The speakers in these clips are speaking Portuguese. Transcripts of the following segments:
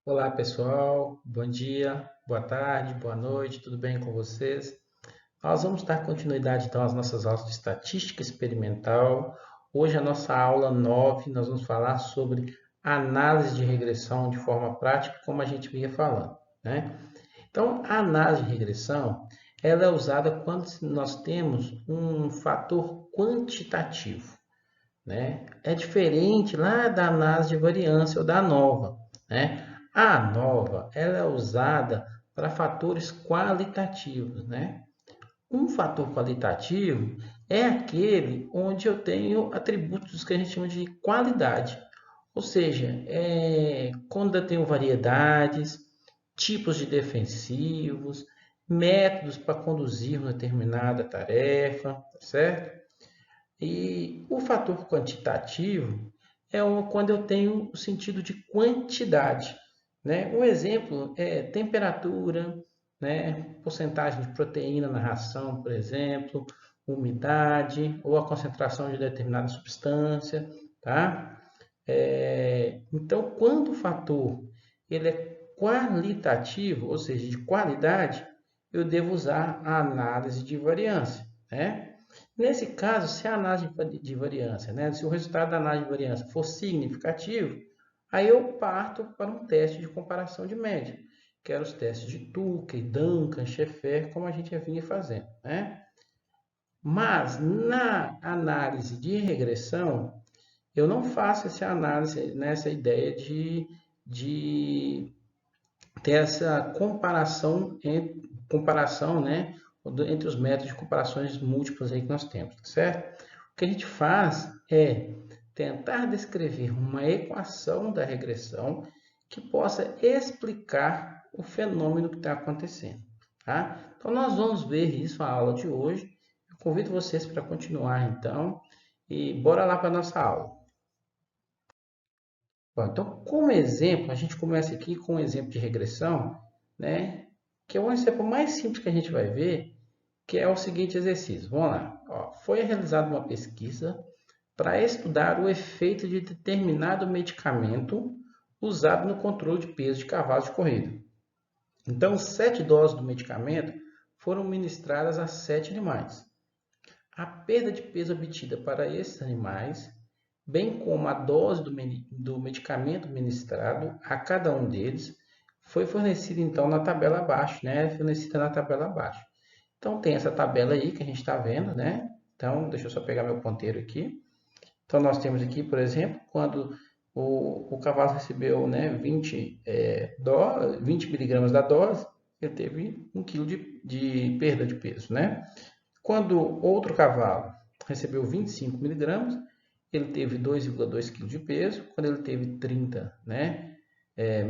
Olá pessoal, bom dia, boa tarde, boa noite, tudo bem com vocês? Nós vamos dar continuidade então às nossas aulas de estatística experimental. Hoje a nossa aula 9, nós vamos falar sobre análise de regressão de forma prática, como a gente vinha falando, né? Então, a análise de regressão, ela é usada quando nós temos um fator quantitativo, né? É diferente lá da análise de variância ou da ANOVA, né? A ANOVA, ela é usada para fatores qualitativos, né? Um fator qualitativo é aquele onde eu tenho atributos que a gente chama de qualidade, ou seja, quando eu tenho variedades, tipos de defensivos, métodos para conduzir uma determinada tarefa, tá certo? E o fator quantitativo quando eu tenho o sentido de quantidade, né? Um exemplo é temperatura, né? Porcentagem de proteína na ração, por exemplo, umidade ou a concentração de determinada substância, tá? Então, quando o fator ele é qualitativo, ou seja, de qualidade, eu devo usar a análise de variância, né? Nesse caso, se a análise de variância, né, se o resultado da análise de variância for significativo, aí eu parto para um teste de comparação de média, que eram os testes de Tukey, Duncan, Sheffer, como a gente já vinha fazendo, né? Mas na análise de regressão, eu não faço essa análise nessa ideia de ter essa comparação, né, entre os métodos de comparações múltiplas aí que nós temos, tá certo? O que a gente faz é tentar descrever uma equação da regressão que possa explicar o fenômeno que está acontecendo, tá? Então nós vamos ver isso na aula de hoje. Eu convido vocês para continuar então e bora lá para a nossa aula. Bom, então, como exemplo, a gente começa aqui com um exemplo de regressão, né? Que é o exemplo mais simples que a gente vai ver, que é o seguinte exercício. Vamos lá. Ó, foi realizada uma pesquisa para estudar o efeito de determinado medicamento usado no controle de peso de cavalos de corrida. Então, 7 doses do medicamento foram ministradas a 7 animais. A perda de peso obtida para esses animais, bem como a dose do medicamento ministrado a cada um deles, foi fornecida então na tabela abaixo, né? Fornecida na tabela abaixo. Então tem essa tabela aí que a gente está vendo, né? Então, deixa eu só pegar meu ponteiro aqui. Então nós temos aqui, por exemplo, quando o cavalo recebeu, né, 20 miligramas da dose, ele teve 1 quilo de perda de peso, né? Quando outro cavalo recebeu 25 miligramas, ele teve 2,2 kg de peso. Quando ele teve 30, né,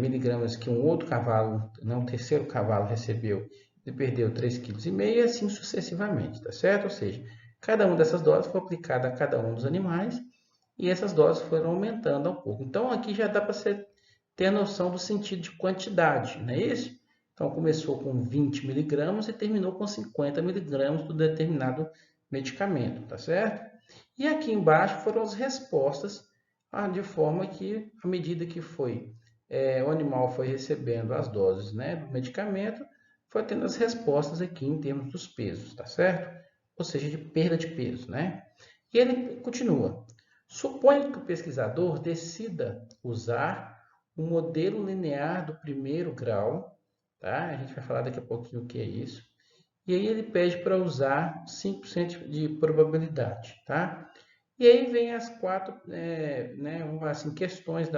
miligramas que um outro cavalo, não, um terceiro cavalo recebeu, ele perdeu 3,5 kg e assim sucessivamente, tá certo? Ou seja, cada uma dessas doses foi aplicada a cada um dos animais e essas doses foram aumentando ao pouco. Então aqui já dá para você ter a noção do sentido de quantidade, não é isso? Então começou com 20 miligramas e terminou com 50 miligramas do determinado medicamento, tá certo? E aqui embaixo foram as respostas, de forma que, à medida que o animal foi recebendo as doses, né, do medicamento, foi tendo as respostas aqui em termos dos pesos, tá certo? Ou seja, de perda de peso, né? E ele continua. Suponha que o pesquisador decida usar o modelo linear do primeiro grau, tá? A gente vai falar daqui a pouquinho o que é isso. E aí ele pede para usar 5% de probabilidade, tá? E aí vem as quatro, né, assim, questões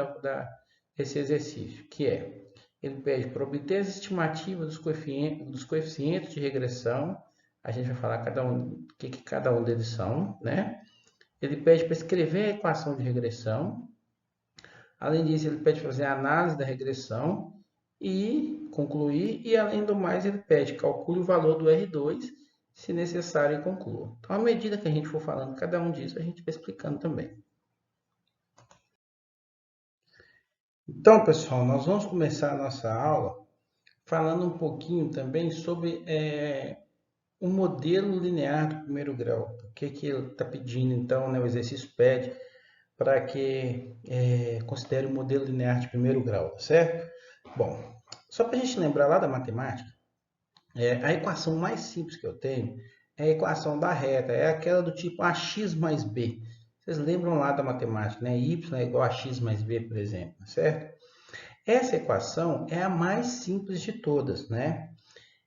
desse exercício, que é, ele pede para obter as estimativas dos coeficientes de regressão, a gente vai falar o que cada um deles são, né? Ele pede para escrever a equação de regressão. Além disso, ele pede para fazer a análise da regressão e concluir. E, além do mais, ele pede calcule o valor do R2, se necessário, e conclua. Então, à medida que a gente for falando cada um disso, a gente vai explicando também. Então, pessoal, nós vamos começar a nossa aula falando um pouquinho também sobre o modelo linear do primeiro grau. O que, que ele está pedindo, então, né, o exercício pede para que considere o modelo linear de primeiro grau, certo? Bom, só para a gente lembrar lá da matemática, a equação mais simples que eu tenho é a equação da reta, é aquela do tipo ax mais b. Vocês lembram lá da matemática, né? Y é igual a x mais b, por exemplo, certo? Essa equação é a mais simples de todas, né?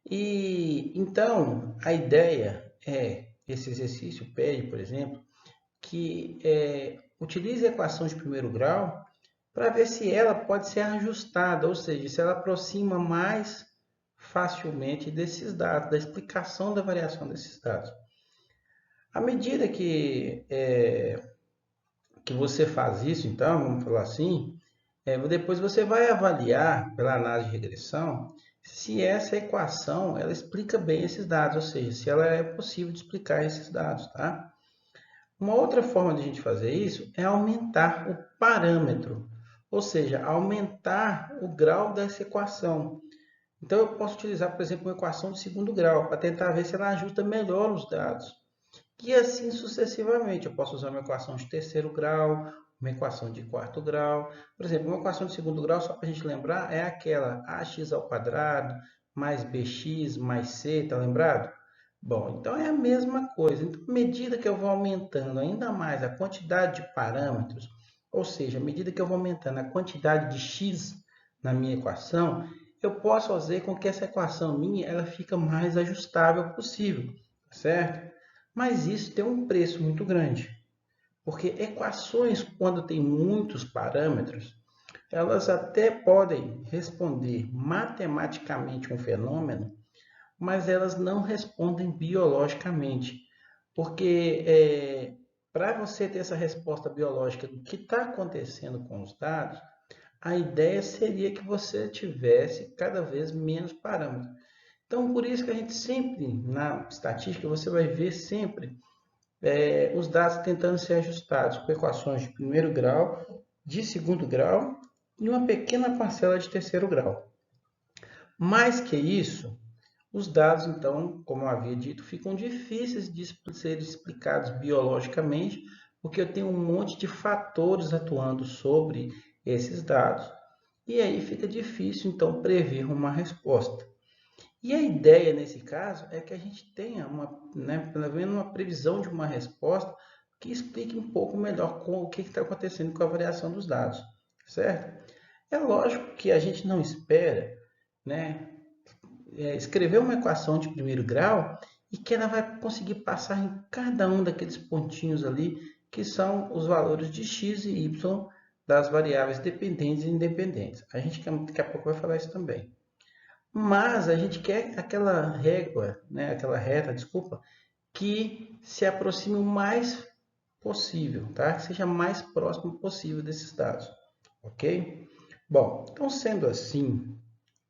E então a ideia é, esse exercício pede, por exemplo, que utilize a equação de primeiro grau para ver se ela pode ser ajustada, ou seja, se ela aproxima mais facilmente desses dados, da explicação da variação desses dados. À medida que você faz isso, então, vamos falar assim, depois você vai avaliar pela análise de regressão se essa equação ela explica bem esses dados, ou seja, se ela é possível de explicar esses dados, tá? Uma outra forma de a gente fazer isso é aumentar o parâmetro, ou seja, aumentar o grau dessa equação. Então, eu posso utilizar, por exemplo, uma equação de segundo grau para tentar ver se ela ajusta melhor os dados. E assim sucessivamente. Eu posso usar uma equação de terceiro grau, uma equação de quarto grau. Por exemplo, uma equação de segundo grau, só para a gente lembrar, é aquela ax ao quadrado mais bx mais c, tá lembrado? Bom, então é a mesma coisa. Então, à medida que eu vou aumentando ainda mais a quantidade de parâmetros, ou seja, à medida que eu vou aumentando a quantidade de x na minha equação, eu posso fazer com que essa equação minha ela fique mais ajustável possível, certo? Mas isso tem um preço muito grande, porque equações, quando tem muitos parâmetros, elas até podem responder matematicamente um fenômeno, mas elas não respondem biologicamente, porque para você ter essa resposta biológica do que está acontecendo com os dados, a ideia seria que você tivesse cada vez menos parâmetros. Então, por isso que a gente sempre, na estatística, você vai ver sempre os dados tentando ser ajustados com equações de primeiro grau, de segundo grau e uma pequena parcela de terceiro grau. Mais que isso, os dados, então, como eu havia dito, ficam difíceis de ser explicados biologicamente, porque eu tenho um monte de fatores atuando sobre esses dados. E aí fica difícil, então, prever uma resposta. E a ideia nesse caso é que a gente tenha pelo menos uma previsão de uma resposta que explique um pouco melhor o que está acontecendo com a variação dos dados, certo? É lógico que a gente não espera, né, escrever uma equação de primeiro grau e que ela vai conseguir passar em cada um daqueles pontinhos ali que são os valores de x e y das variáveis dependentes e independentes. A gente daqui a pouco vai falar isso também. Mas a gente quer aquela régua, né, aquela reta, desculpa, que se aproxime o mais possível, tá? Que seja mais próximo possível desses dados, ok? Bom, então sendo assim,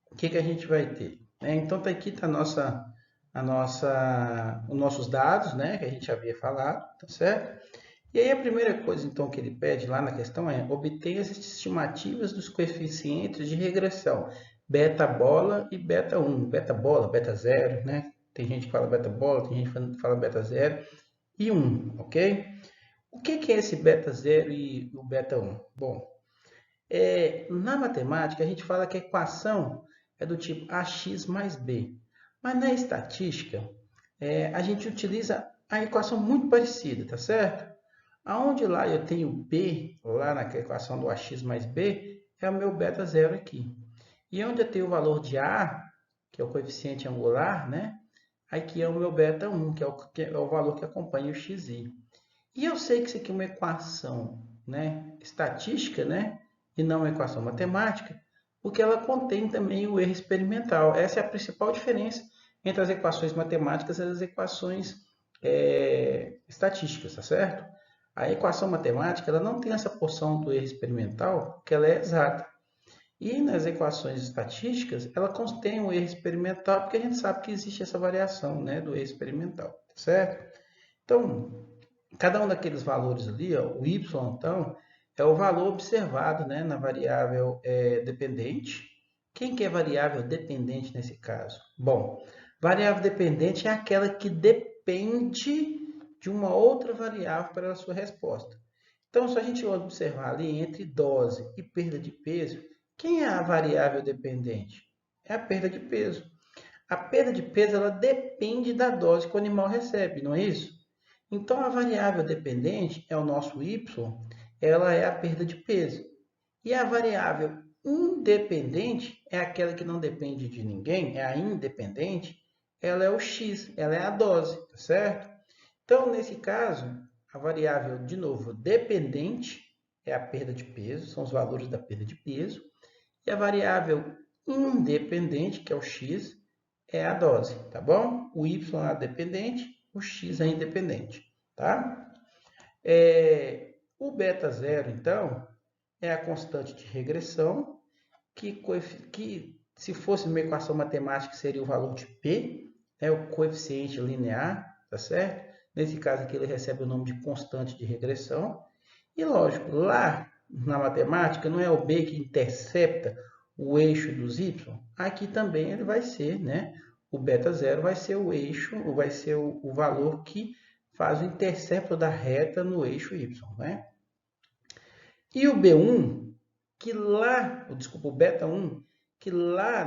o que a gente vai ter? Então tá aqui tá os nossos dados, né, que a gente havia falado, tá certo? E aí a primeira coisa então que ele pede lá na questão é obtenha as estimativas dos coeficientes de regressão beta bola e beta 1, beta bola, beta 0, né? Tem gente que fala beta bola, tem gente que fala beta 0 e 1, ok? O que é esse beta 0 e o beta 1? Bom, na matemática a gente fala que a equação é do tipo ax mais b, mas na estatística a gente utiliza a equação muito parecida, tá certo? Aonde lá eu tenho b, lá na equação do ax mais b, é o meu beta zero aqui. E onde eu tenho o valor de a, que é o coeficiente angular, né? Aqui é o meu beta 1, que é o valor que acompanha o xi. E eu sei que isso aqui é uma equação, né, estatística, né, e não uma equação matemática, porque ela contém também o erro experimental. Essa é a principal diferença entre as equações matemáticas e as equações estatísticas, tá certo? A equação matemática ela não tem essa porção do erro experimental, porque ela é exata. E nas equações estatísticas, ela contém o erro experimental, porque a gente sabe que existe essa variação, né, do erro experimental, tá certo? Então, cada um daqueles valores ali, ó, o y, então, é o valor observado, né, na variável dependente. Quem que é variável dependente nesse caso? Bom, variável dependente é aquela que depende de uma outra variável para a sua resposta. Então, se a gente observar ali entre dose e perda de peso, Quem é a variável dependente? É a perda de peso. A perda de peso ela depende da dose que o animal recebe, não é isso? Então, a variável dependente é o nosso y, ela é a perda de peso. E a variável independente é aquela que não depende de ninguém, é a independente, ela é o x, ela é a dose, tá certo? Então, nesse caso, a variável, de novo, dependente é a perda de peso, são os valores da perda de peso, e a variável independente, que é o x, é a dose, tá bom? O y é dependente, o x é independente, tá? O beta zero, então, é a constante de regressão, que se fosse uma equação matemática seria o valor de P, né, o coeficiente linear, tá certo? Nesse caso aqui ele recebe o nome de constante de regressão. E lógico, lá na matemática não é o B que intercepta o eixo dos y? Aqui também ele vai ser, né? O beta zero vai ser o eixo, ou vai ser o valor que faz o intercepto da reta no eixo y, né? E o B1, que lá, desculpa, o beta 1, que lá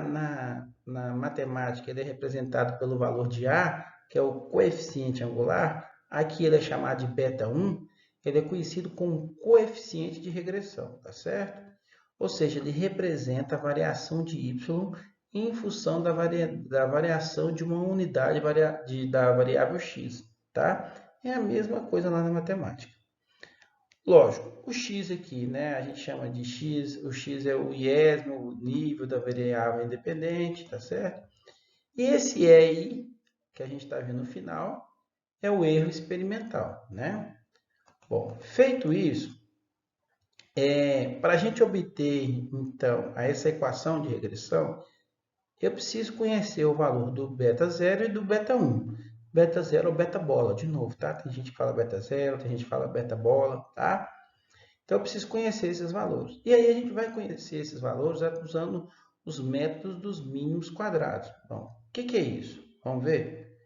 na matemática ele é representado pelo valor de A, que é o coeficiente angular, aqui ele é chamado de beta 1, ele é conhecido como coeficiente de regressão, tá certo? Ou seja, ele representa a variação de y em função da variação de uma unidade da variável x, tá? É a mesma coisa lá na matemática. Lógico, o x aqui, né, a gente chama de x, o x é o iésimo, o nível da variável independente, tá certo? E esse EI, que a gente está vendo no final, é o erro experimental, né? Bom, feito isso, para a gente obter, então, essa equação de regressão, eu preciso conhecer o valor do beta 0 e do beta 1. Beta 0 ou beta bola, de novo, tá? Tem gente que fala beta 0, tem gente que fala beta bola, tá? Então, eu preciso conhecer esses valores. E aí, a gente vai conhecer esses valores usando os métodos dos mínimos quadrados. Bom, o que é isso? Vamos ver?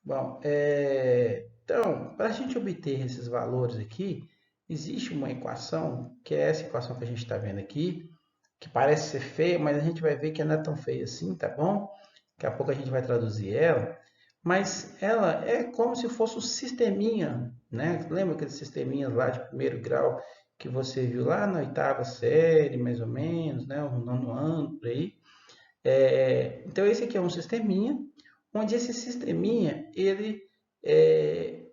Bom, então, para a gente obter esses valores aqui, existe uma equação, que é essa equação que a gente está vendo aqui, que parece ser feia, mas a gente vai ver que não é tão feia assim, tá bom? Daqui a pouco a gente vai traduzir ela. Mas ela é como se fosse um sisteminha, né? Lembra aqueles sisteminhas lá de primeiro grau que você viu lá na oitava série, mais ou menos, né? No nono ano, por aí. Então, esse aqui é um sisteminha, onde esse sisteminha, ele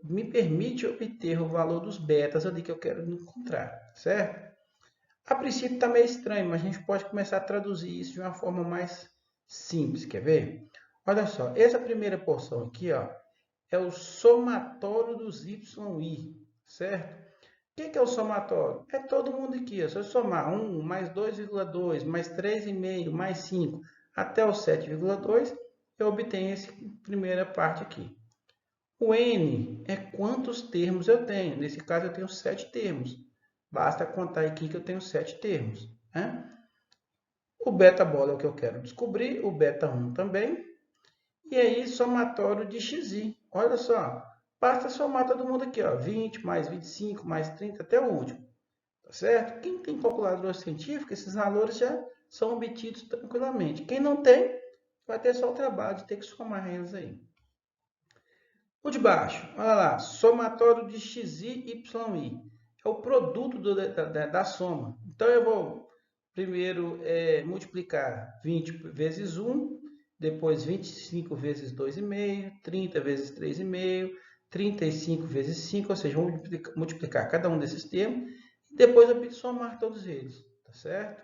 me permite obter o valor dos betas ali que eu quero encontrar, certo? A princípio está meio estranho, mas a gente pode começar a traduzir isso de uma forma mais simples, quer ver? Olha só, essa primeira porção aqui, ó, é o somatório dos YI, certo? O que é o somatório? É todo mundo aqui, ó. Se eu somar 1 mais 2,2 mais 3,5 mais 5 até o 7,2, eu obtenho essa primeira parte aqui. O N é quantos termos eu tenho. Nesse caso, eu tenho 7 termos. Basta contar aqui que eu tenho 7 termos, né? O beta bola é o que eu quero descobrir, o beta 1 também. E aí, somatório de xi. Olha só, basta somar todo mundo aqui, ó, 20 mais 25 mais 30 até o último, tá certo? Quem tem calculadora científica, esses valores já são obtidos tranquilamente. Quem não tem, vai ter só o trabalho de ter que somar eles aí. O de baixo, olha lá, somatório de xi e yi. É o produto da soma. Então, eu vou primeiro multiplicar 20 vezes 1, depois 25 vezes 2,5, 30 vezes 3,5, 35 vezes 5, ou seja, vou multiplicar cada um desses termos, e depois eu somar todos eles, tá certo?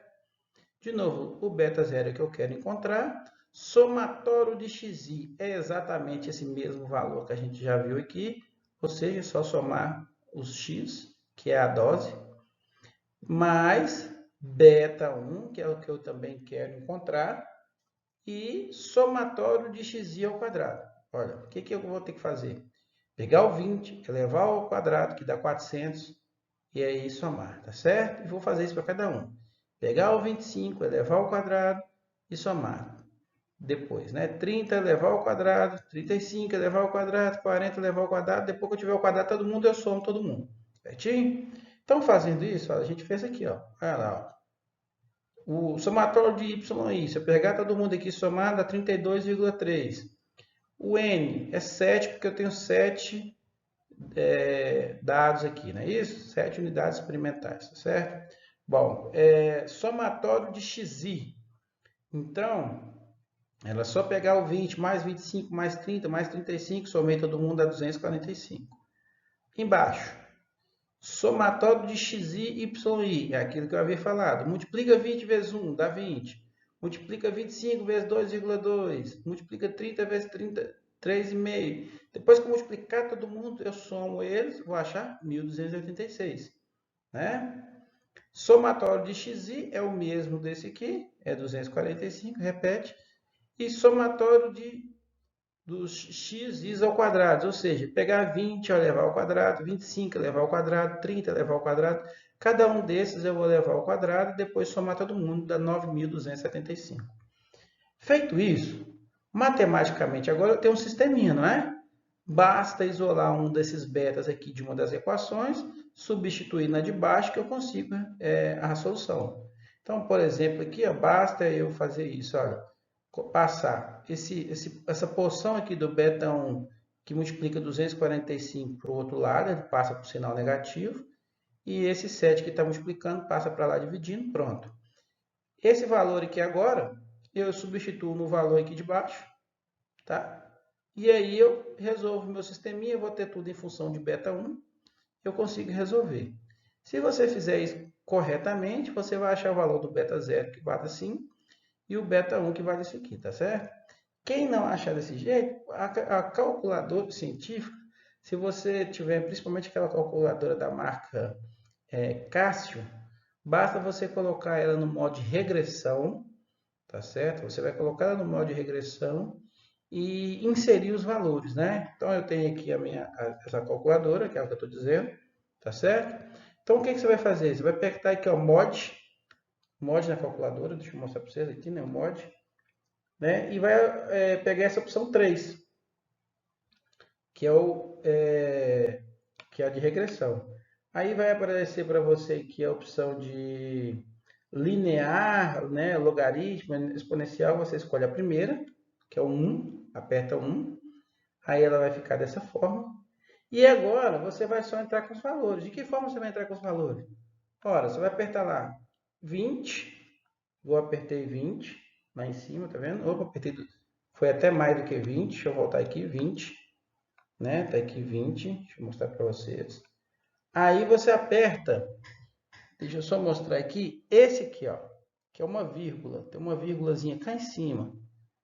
De novo, o beta zero é que eu quero encontrar. Somatório de xi é exatamente esse mesmo valor que a gente já viu aqui, ou seja, é só somar os x, que é a dose, mais beta 1, que é o que eu também quero encontrar, e somatório de xi ao quadrado. Olha, o que eu vou ter que fazer? Pegar o 20, elevar ao quadrado, que dá 400, e aí somar, tá certo? E vou fazer isso para cada um. Pegar o 25, elevar ao quadrado e somar. Depois, né? 30 elevar ao quadrado, 35 elevar ao quadrado, 40 elevar ao quadrado. Depois que eu tiver ao quadrado todo mundo, eu somo todo mundo. Certinho? Então, fazendo isso, ó, a gente fez aqui, ó. Olha lá, ó. O somatório de y e i, se eu pegar todo mundo aqui somar, dá 32,3. O n é 7, porque eu tenho 7 dados aqui, não é isso? 7 unidades experimentais, tá certo? Bom, somatório de xi. Então, ela é só pegar o 20 mais 25 mais 30 mais 35, somei todo mundo dá 245. Embaixo, somatório de xi, yi, é aquilo que eu havia falado. Multiplica 20 vezes 1, dá 20. Multiplica 25 vezes 2,2. Multiplica 30 vezes 30, 3,5. Depois que eu multiplicar todo mundo, eu somo eles, vou achar 1.286. Né? Somatório de xi é o mesmo desse aqui, é 245, repete. E somatório dos xis ao quadrado, ou seja, pegar 20 levar ao quadrado, 25 levar ao quadrado, 30 levar ao quadrado. Cada um desses eu vou levar ao quadrado e depois somar todo mundo, dá 9.275. Feito isso, matematicamente agora eu tenho um sisteminha, não é? Basta isolar um desses betas aqui de uma das equações, substituir na de baixo que eu consigo a solução. Então, por exemplo, aqui ó, basta eu fazer isso, olha, passar essa porção aqui do beta 1 que multiplica 245 para o outro lado, ele passa para o sinal negativo, e esse 7 que está multiplicando passa para lá dividindo, pronto. Esse valor aqui agora, eu substituo no valor aqui de baixo, tá? E aí eu resolvo meu sisteminha, eu vou ter tudo em função de beta 1, eu consigo resolver. Se você fizer isso corretamente, você vai achar o valor do beta 0 que vale assim, e o beta 1 que vale isso aqui, tá certo? Quem não achar desse jeito, a calculadora científica, se você tiver principalmente aquela calculadora da marca Cássio, basta você colocar ela no modo de regressão, tá certo? Você vai colocar ela no modo de regressão e inserir os valores, né? Então eu tenho aqui essa calculadora, que é o que eu estou dizendo, tá certo? Então o que você vai fazer? Você vai apertar aqui o mod na calculadora, deixa eu mostrar para vocês aqui, né? O mod, né? E vai pegar essa opção 3, que que é a de regressão. Aí vai aparecer para você aqui a opção de linear, né? Logaritmo, exponencial, você escolhe a primeira, que é o 1, aperta 1, aí ela vai ficar dessa forma. E agora você vai só entrar com os valores. De que forma você vai entrar com os valores? Ora, você vai apertar lá 20, vou apertei 20 lá em cima, tá vendo? Opa, apertei, foi até mais do que 20, deixa eu voltar aqui, 20, né? Tá aqui 20, deixa eu mostrar para vocês. Aí você aperta, deixa eu só mostrar aqui, esse aqui, ó, que é uma vírgula, tem uma vírgulazinha cá em cima.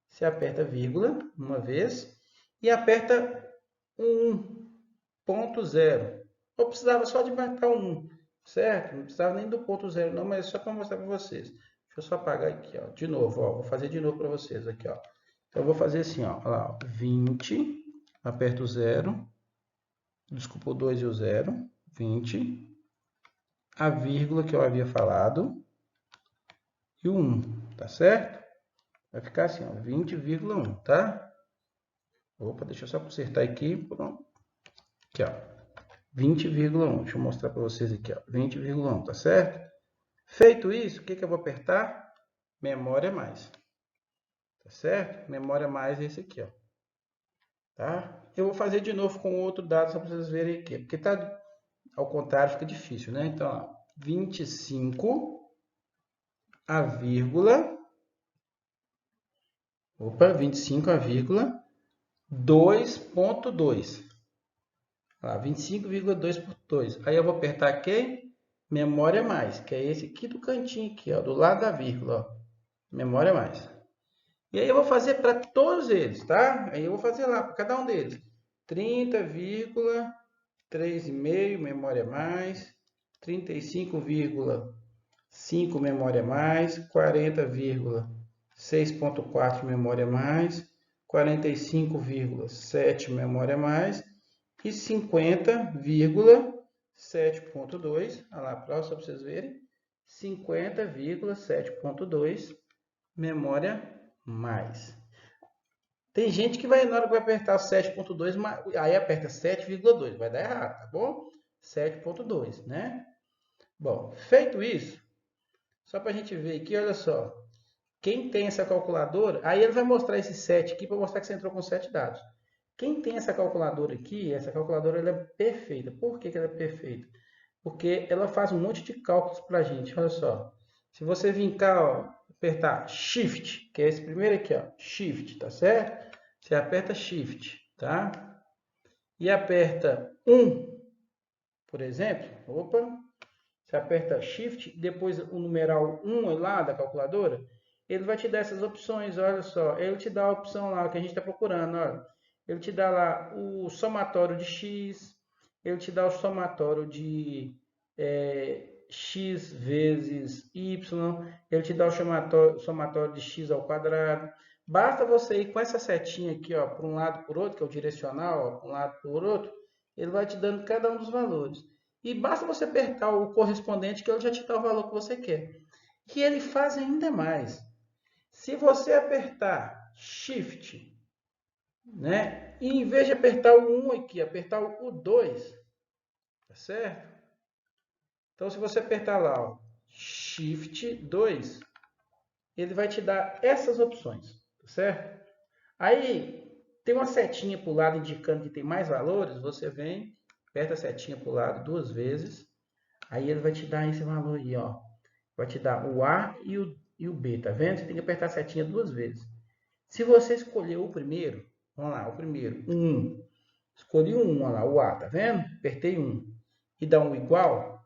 Você aperta vírgula uma vez e aperta 1.0. Eu precisava só de marcar 1, certo? Não precisava nem do ponto 0 não, mas é só para mostrar para vocês. Deixa eu só apagar aqui, ó, de novo, ó, vou fazer de novo para vocês aqui, ó. Então eu vou fazer assim, ó, lá, ó, 20, aperto o 0, desculpa o 2 e o 0, 20, a vírgula que eu havia falado e o 1, tá certo? Vai ficar assim, ó, 20,1, tá? Opa, deixa eu só consertar aqui, pronto. Aqui, ó, 20,1. Deixa eu mostrar para vocês aqui, ó, 20,1, tá certo? Feito isso, o que eu vou apertar? Memória mais. Tá certo? Memória mais é esse aqui, ó. Tá? Eu vou fazer de novo com outro dado só para vocês verem aqui, porque tá ao contrário fica difícil, né? Então, ó, 25 a vírgula, opa, 25 a vírgula 2.2. Lá, 25,2 por 2. Aí eu vou apertar aqui, memória mais, que é esse aqui do cantinho aqui, ó, do lado da vírgula, ó. Memória mais. E aí eu vou fazer para todos eles, tá? Aí eu vou fazer lá para cada um deles. 30,3,5 memória mais, 35,5 memória mais, 40,6.4 memória mais, 45,7 memória mais e 50,7.2, olha lá, para vocês verem, 50,7.2 memória mais. Tem gente que vai, na hora que vai apertar 7.2, aí aperta 7,2, vai dar errado, tá bom? 7.2, né? Bom, feito isso, Só para a gente ver aqui, olha só. Quem tem essa calculadora, aí ele vai mostrar esse 7 aqui para mostrar que você entrou com 7 dados. Quem tem essa calculadora aqui, essa calculadora ela é perfeita. Por que ela é perfeita? Porque ela faz um monte de cálculos para a gente. Olha só. Se você vir cá, ó, apertar Shift, que é esse primeiro aqui, ó, Shift, tá certo? Você aperta Shift, tá? E aperta 1, por exemplo. Opa! Você aperta Shift, depois o numeral 1 lá da calculadora, ele vai te dar essas opções, olha só. Ele te dá a opção lá que a gente está procurando, olha. Ele te dá lá o somatório de x, ele te dá o somatório de x vezes y, ele te dá o somatório de x ao quadrado. Basta você ir com essa setinha aqui, ó, para um lado e para o outro, que é o direcional, ó, para um lado e para o outro, ele vai te dando cada um dos valores. E basta você apertar o correspondente que ele já te dá o valor que você quer. E ele faz ainda mais. Se você apertar Shift, né? E em vez de apertar o 1 aqui, apertar o 2, tá certo? Então, se você apertar lá, ó, Shift 2, ele vai te dar essas opções, tá certo? Aí, tem uma setinha para o lado indicando que tem mais valores, você vem, aperta a setinha para o lado 2 vezes, aí ele vai te dar esse valor aí, ó. Vai te dar o A e o B, tá vendo? Você tem que apertar a setinha 2 vezes. Se você escolher o primeiro, vamos lá, o primeiro, 1. Escolhi o 1, olha lá, o A, tá vendo? Apertei 1. E dá um igual.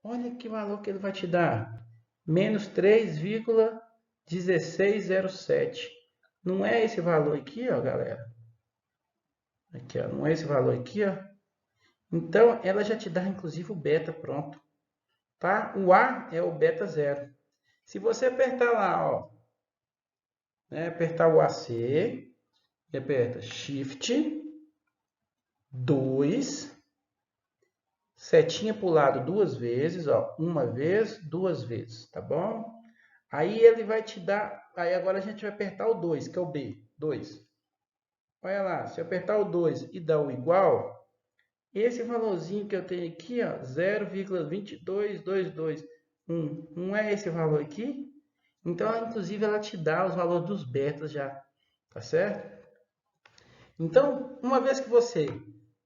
Olha que valor que ele vai te dar. Menos 3,1607. Não é esse valor aqui, ó, galera? Aqui, ó, não é esse valor aqui, ó. Então, ela já te dá, inclusive, o beta pronto. Tá? O A é o beta 0. Se você apertar lá, ó, né, apertar o AC, e aperta Shift 2, setinha para o lado 2 vezes, ó, uma vez, 2 vezes, tá bom? Aí ele vai te dar, aí agora a gente vai apertar o 2, que é o B, 2. Olha lá, se eu apertar o 2 e dar o igual, esse valorzinho que eu tenho aqui, ó, 0,22221, não é esse valor aqui? Então, inclusive, ela te dá os valores dos betas já, tá certo? Então, uma vez que você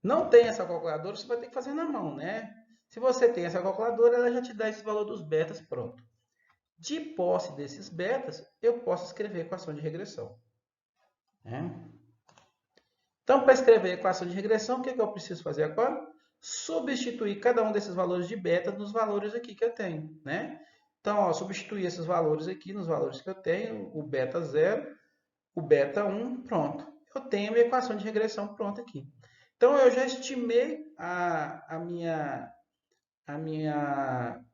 não tem essa calculadora, você vai ter que fazer na mão, né? Se você tem essa calculadora, ela já te dá esse valor dos betas pronto. De posse desses betas, eu posso escrever a equação de regressão, né? Então, para escrever a equação de regressão, o que eu preciso fazer agora? Substituir cada um desses valores de beta nos valores aqui que eu tenho, né? Então, ó, substituir esses valores aqui nos valores que eu tenho, o beta 0, o beta 1, pronto. Eu tenho a minha equação de regressão pronta aqui. Então, eu já estimei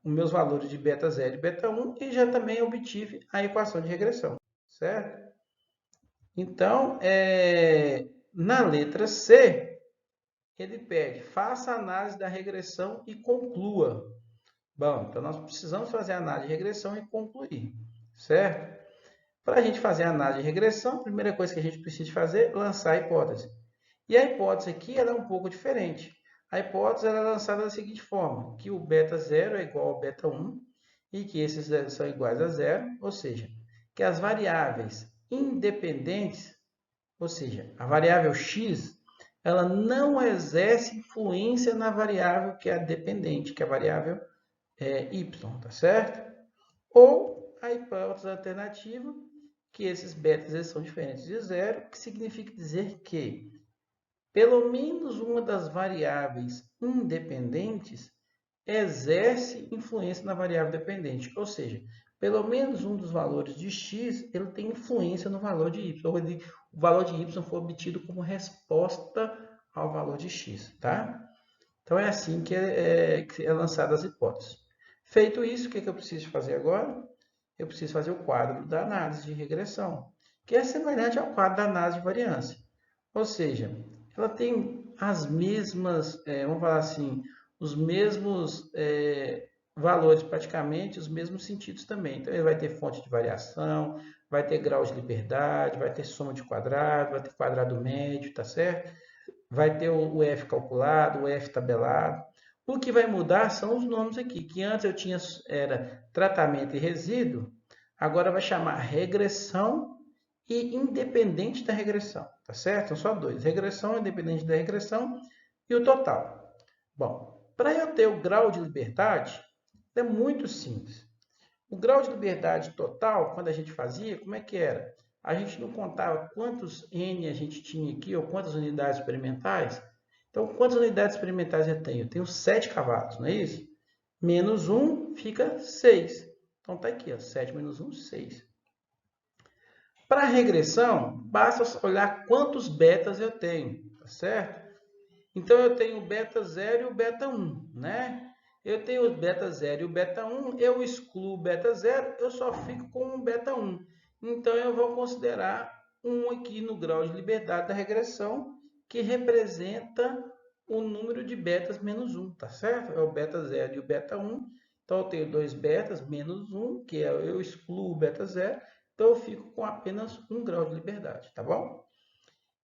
os meus valores de beta 0 e beta 1 e já também obtive a equação de regressão, certo? Então, na letra C, ele pede, faça a análise da regressão e conclua. Bom, então nós precisamos fazer a análise de regressão e concluir, certo? Para a gente fazer a análise de regressão, a primeira coisa que a gente precisa fazer é lançar a hipótese. E a hipótese aqui ela é um pouco diferente. A hipótese ela é lançada da seguinte forma, que o beta 0 é igual ao beta 1 e que esses são iguais a zero, ou seja, que as variáveis independentes, ou seja, a variável x, ela não exerce influência na variável que é dependente, que é a variável y, tá certo? Ou a hipótese alternativa, que esses betas eles são diferentes de zero, que significa dizer que pelo menos uma das variáveis independentes exerce influência na variável dependente, ou seja, pelo menos um dos valores de x ele tem influência no valor de y, ou o valor de y foi obtido como resposta ao valor de x, tá? Então é assim que é lançada as hipóteses. Feito isso, o que eu preciso fazer agora? Eu preciso fazer o quadro da análise de regressão, que é semelhante ao quadro da análise de variância. Ou seja, ela tem as mesmas, vamos falar assim, os mesmos valores, praticamente os mesmos sentidos também. Então, ele vai ter fonte de variação, vai ter grau de liberdade, vai ter soma de quadrado, vai ter quadrado médio, tá certo? Vai ter o F calculado, o F tabelado. O que vai mudar são os nomes aqui, que antes eu tinha era tratamento e resíduo, agora vai chamar regressão e independente da regressão, tá certo? São só dois, regressão, independente da regressão e o total. Bom, para eu ter o grau de liberdade, é muito simples. O grau de liberdade total, quando a gente fazia, como é que era? A gente não contava quantos N a gente tinha aqui, ou quantas unidades experimentais. Então, quantas unidades experimentais eu tenho? Eu tenho 7 cavalos, não é isso? Menos 1 fica 6. Então, está aqui, ó, 7 menos 1, 6. Para a regressão, basta olhar quantos betas eu tenho, tá certo? Então, eu tenho o beta 0 e o beta 1, né? Eu tenho o beta 0 e o beta 1, eu excluo o beta 0, eu só fico com o beta 1. Então, eu vou considerar 1 aqui no grau de liberdade da regressão, que representa o número de betas menos 1, tá certo? É o beta 0 e o beta 1. Então, eu tenho 2 betas menos 1, que é eu excluo o beta 0. Então, eu fico com apenas 1 grau de liberdade, tá bom?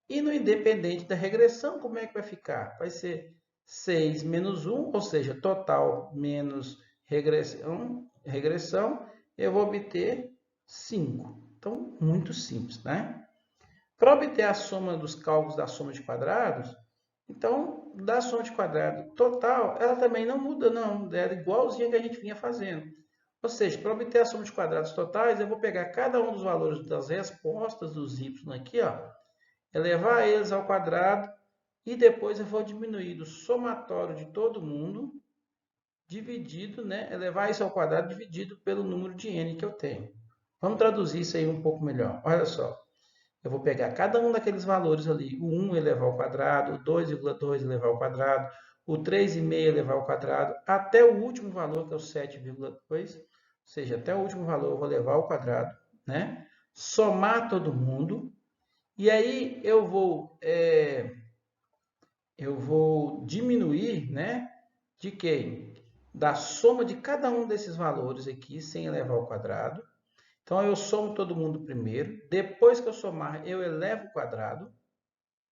E no independente da regressão, como é que vai ficar? Vai ser 6 menos 1, ou seja, total menos regressão, eu vou obter 5. Então, muito simples, né? Para obter a soma dos cálculos da soma de quadrados, então, da soma de quadrado total, ela também não muda, não. É igualzinha que a gente vinha fazendo. Ou seja, para obter a soma de quadrados totais, eu vou pegar cada um dos valores das respostas dos y aqui, ó, elevar eles ao quadrado e depois eu vou diminuir o somatório de todo mundo dividido, né? Elevar isso ao quadrado dividido pelo número de n que eu tenho. Vamos traduzir isso aí um pouco melhor. Olha só. Eu vou pegar cada um daqueles valores ali, o 1 elevar ao quadrado, o 2,2 elevar ao quadrado, o 3,5 elevar ao quadrado, até o último valor, que é o 7,2, ou seja, até o último valor eu vou levar ao quadrado, né? Somar todo mundo, e aí eu vou diminuir, né? De quem? Da soma de cada um desses valores aqui, sem elevar ao quadrado. Então, eu somo todo mundo primeiro. Depois que eu somar, eu elevo o quadrado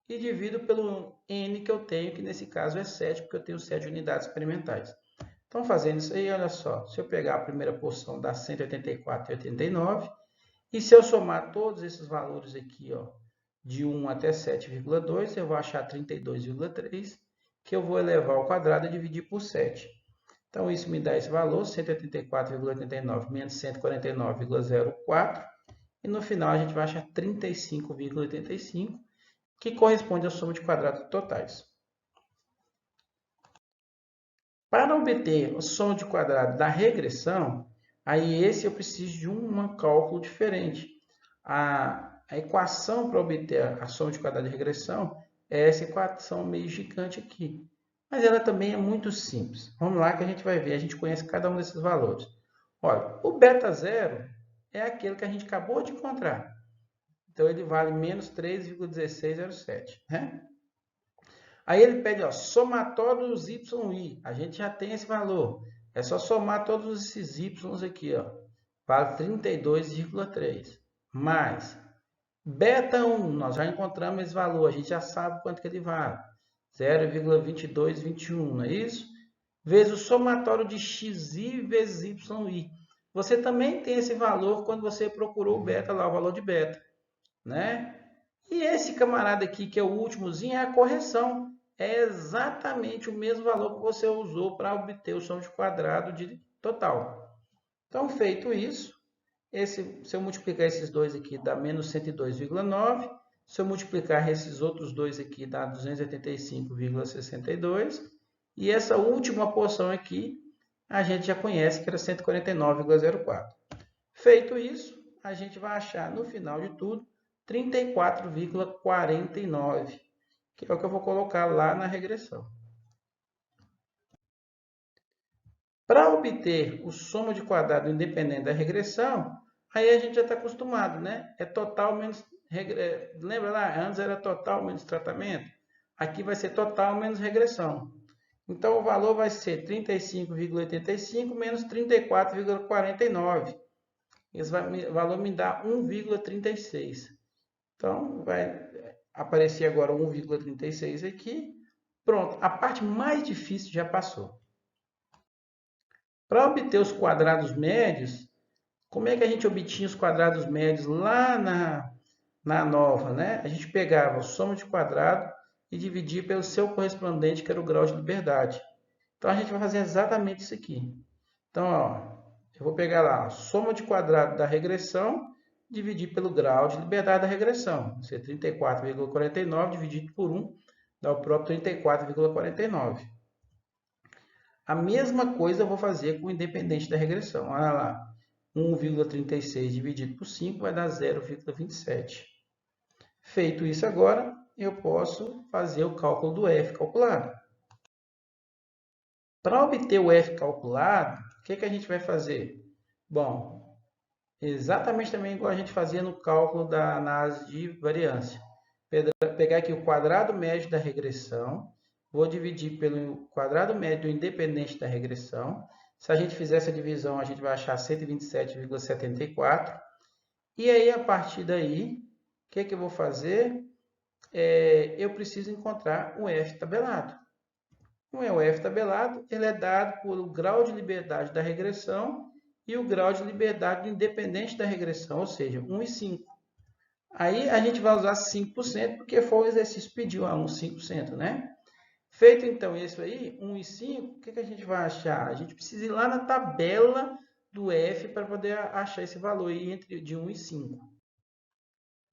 e divido pelo n que eu tenho, que nesse caso é 7, porque eu tenho 7 unidades experimentais. Então, fazendo isso aí, olha só. Se eu pegar a primeira porção, dá 184,89. E se eu somar todos esses valores aqui, ó, de 1 até 7,2, eu vou achar 32,3, que eu vou elevar ao quadrado e dividir por 7. Então, isso me dá esse valor, 184,89 menos 149,04. E no final, a gente vai achar 35,85, que corresponde à soma de quadrados totais. Para obter a soma de quadrado da regressão, aí esse eu preciso de um cálculo diferente. A equação para obter a soma de quadrado de regressão é essa equação meio gigante aqui. Mas ela também é muito simples. Vamos lá que a gente vai ver, a gente conhece cada um desses valores. Olha, o beta zero é aquele que a gente acabou de encontrar. Então, ele vale menos 3,1607, né? Aí ele pede, ó, somatório dos y e i. A gente já tem esse valor. É só somar todos esses y aqui, ó. Vale 32,3. Mais beta 1, nós já encontramos esse valor. A gente já sabe quanto que ele vale. 0,2221, não é isso? Vezes o somatório de xi vezes yi. Você também tem esse valor quando você procurou o beta lá, o valor de beta, né? E esse camarada aqui, que é o últimozinho, é a correção. É exatamente o mesmo valor que você usou para obter o som de quadrado de total. Então, feito isso, se eu multiplicar esses dois aqui, dá menos 102,9. Se eu multiplicar esses outros dois aqui, dá 285,62. E essa última porção aqui, a gente já conhece que era 149,04. Feito isso, a gente vai achar no final de tudo 34,49, que é o que eu vou colocar lá na regressão. Para obter o soma de quadrado independente da regressão, aí a gente já está acostumado, né? É total menos... Lembra lá? Antes era total menos tratamento. Aqui vai ser total menos regressão. Então, o valor vai ser 35,85 menos 34,49. Esse valor me dá 1,36. Então, vai aparecer agora 1,36 aqui. Pronto, a parte mais difícil já passou. Para obter os quadrados médios, como é que a gente obtinha os quadrados médios lá na nova, né? A gente pegava a soma de quadrado e dividia pelo seu correspondente, que era o grau de liberdade. Então, a gente vai fazer exatamente isso aqui. Então, ó, eu vou pegar lá a soma de quadrado da regressão, dividir pelo grau de liberdade da regressão. Vai ser 34,49 dividido por 1, dá o próprio 34,49. A mesma coisa eu vou fazer com o independente da regressão. Olha lá, 1,36 dividido por 5 vai dar 0,27. Feito isso agora, eu posso fazer o cálculo do f calculado. Para obter o f calculado, o que a gente vai fazer? Bom, exatamente também igual a gente fazia no cálculo da análise de variância. Pegar aqui o quadrado médio da regressão, vou dividir pelo quadrado médio do independente da regressão. Se a gente fizer essa divisão, a gente vai achar 127,74. E aí, a partir daí, o que eu vou fazer? Eu preciso encontrar o f tabelado. O f tabelado ele é dado por o grau de liberdade da regressão e o grau de liberdade do independente da regressão, ou seja, 1 e 5. Aí a gente vai usar 5%, porque foi o exercício que pediu a 5%, né? Feito então isso aí, 1 e 5, o que a gente vai achar? A gente precisa ir lá na tabela do f para poder achar esse valor aí entre de 1 e 5.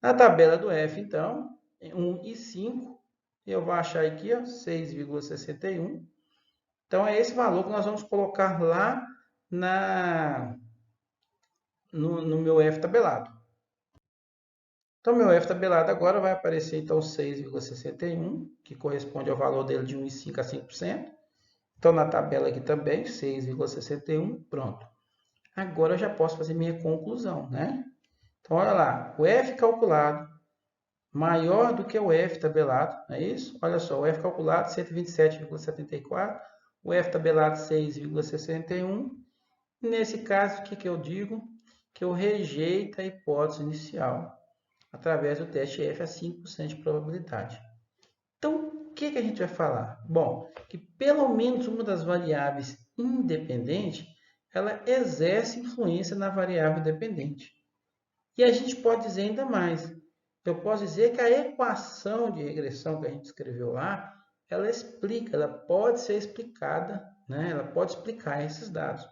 Na tabela do f, então, 1 e 5, eu vou achar aqui 6,61. Então, é esse valor que nós vamos colocar lá no meu f tabelado. Então, meu f tabelado agora vai aparecer então 6,61, que corresponde ao valor dele de 1,5 a 5%. Então, na tabela aqui também, 6,61, pronto. Agora eu já posso fazer minha conclusão, né? Então, olha lá, o f calculado maior do que o f tabelado, não é isso? Olha só, o f calculado 127,74, o f tabelado 6,61. Nesse caso, o que eu digo? Que eu rejeito a hipótese inicial através do teste F a 5% de probabilidade. Então, o que a gente vai falar? Bom, que pelo menos uma das variáveis independente, ela exerce influência na variável dependente. E a gente pode dizer ainda mais. Eu posso dizer que a equação de regressão que a gente escreveu lá, ela explica, ela pode ser explicada, né? Ela pode explicar esses dados.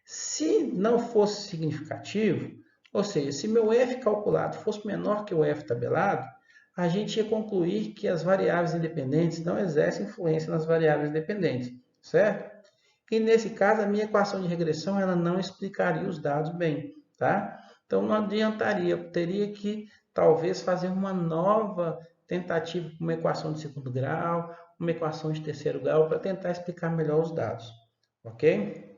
Se não fosse significativo, ou seja, se meu f calculado fosse menor que o f tabelado, a gente ia concluir que as variáveis independentes não exercem influência nas variáveis dependentes, certo? E nesse caso, a minha equação de regressão ela não explicaria os dados bem, tá? Então, não adiantaria, eu teria que talvez fazer uma nova tentativa com uma equação de segundo grau, uma equação de terceiro grau, para tentar explicar melhor os dados, ok?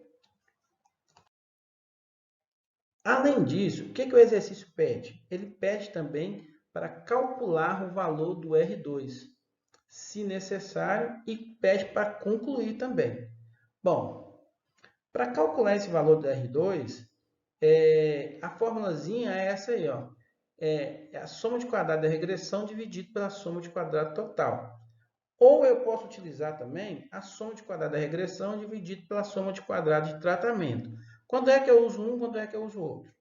Além disso, o que o exercício pede? Ele pede também para calcular o valor do R2, se necessário, e pede para concluir também. Bom, para calcular esse valor do R2, a formulazinha é essa aí, ó. É a soma de quadrado da regressão dividido pela soma de quadrado total. Ou eu posso utilizar também a soma de quadrado da regressão dividido pela soma de quadrado de tratamento. Quando é que eu uso um, quando é que eu uso outro?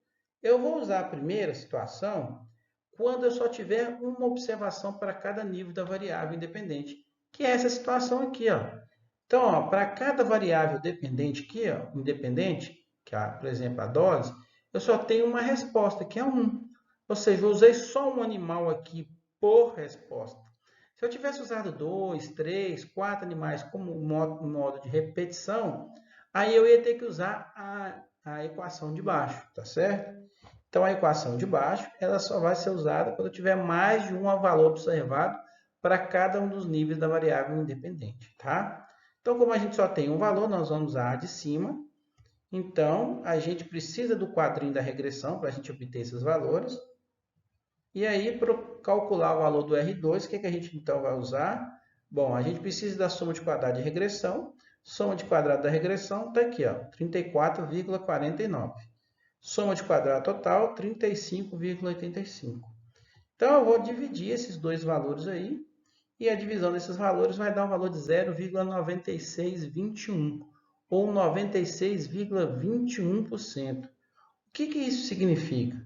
Eu vou usar a primeira situação quando eu só tiver uma observação para cada nível da variável independente, que é essa situação aqui, ó. Então, para cada variável dependente aqui, ó, independente, que é, por exemplo, a dose, eu só tenho uma resposta, que é 1. Ou seja, eu usei só um animal aqui por resposta. Se eu tivesse usado 2, 3, 4 animais como modo de repetição, aí eu ia ter que usar a equação de baixo, tá certo? Então, a equação de baixo ela só vai ser usada quando eu tiver mais de um valor observado para cada um dos níveis da variável independente, tá? Então, como a gente só tem um valor, nós vamos usar a de cima. Então, a gente precisa do quadrinho da regressão para a gente obter esses valores. E aí, para calcular o valor do R2, o que a gente então vai usar? Bom, a gente precisa da soma de quadrado de regressão. Soma de quadrado da regressão está aqui, ó, 34,49. Soma de quadrado total, 35,85. Então, eu vou dividir esses dois valores aí. E a divisão desses valores vai dar um valor de 0,9621. ou 96,21%. O que isso significa?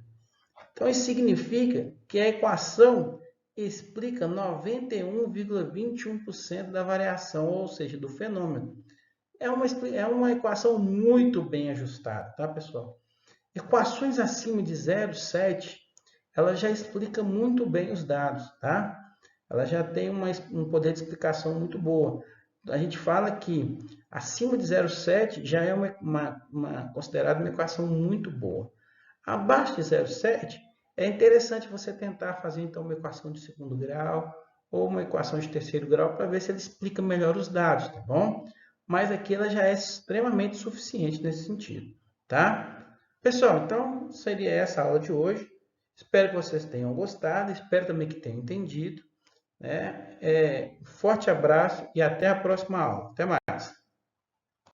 Então, isso significa que a equação explica 91,21% da variação, ou seja, do fenômeno. É uma equação muito bem ajustada, tá, pessoal? Equações acima de 0,7, ela já explica muito bem os dados, tá? Ela já tem um poder de explicação muito boa. A gente fala que acima de 0,7 já é considerada uma equação muito boa. Abaixo de 0,7, é interessante você tentar fazer então uma equação de segundo grau ou uma equação de terceiro grau para ver se ele explica melhor os dados, tá bom? Mas aqui ela já é extremamente suficiente nesse sentido, tá? Pessoal, então seria essa a aula de hoje. Espero que vocês tenham gostado, espero também que tenham entendido, né? Forte abraço e até a próxima aula. Até mais!